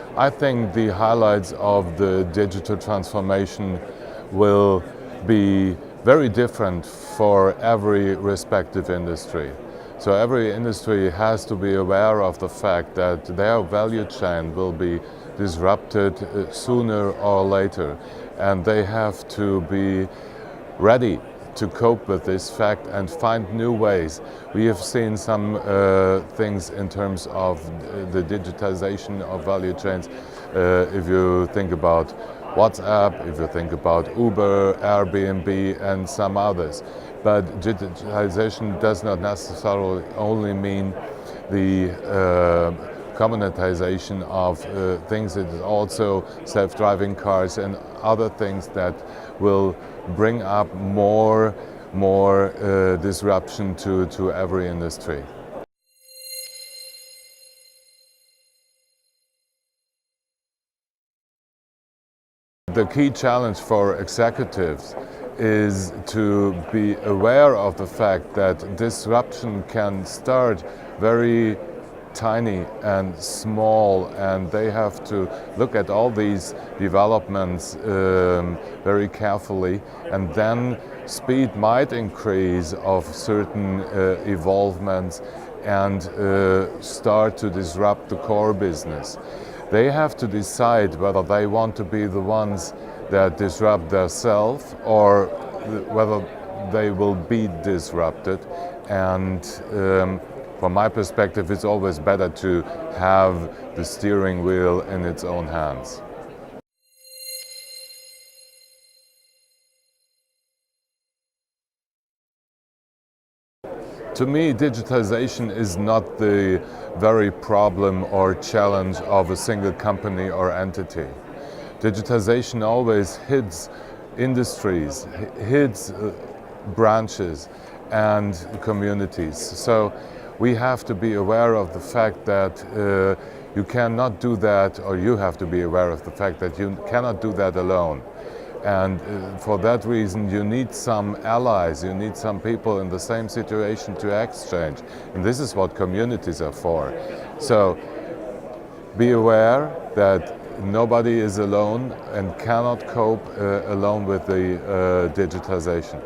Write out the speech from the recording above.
I think the highlights of the digital transformation will be very different for every respective industry. So every industry has to be aware of the fact that their value chain will be disrupted sooner or later, and they have to be ready to cope with this fact and find new ways. We have seen some things in terms of the digitization of value chains. If you think about WhatsApp, if you think about Uber, Airbnb, and some others. But digitization does not necessarily only mean the commoditization of things. It is also self-driving cars and other things that will bring up more disruption to every industry. The key challenge for executives is to be aware of the fact that disruption can start very tiny and small, and they have to look at all these developments very carefully, and then speed might increase of certain evolvements and start to disrupt the core business. They have to decide whether they want to be the ones that disrupt themselves or whether they will be disrupted. And from my perspective, it's always better to have the steering wheel in its own hands. To me, digitization is not the very problem or challenge of a single company or entity. Digitization always hits industries, hits branches and communities. So we have to be aware of the fact that you cannot do that, or you have to be aware of the fact that you cannot do that alone. And for that reason, you need some allies, you need some people in the same situation to exchange. And this is what communities are for. So be aware that nobody is alone and cannot cope alone with the digitization.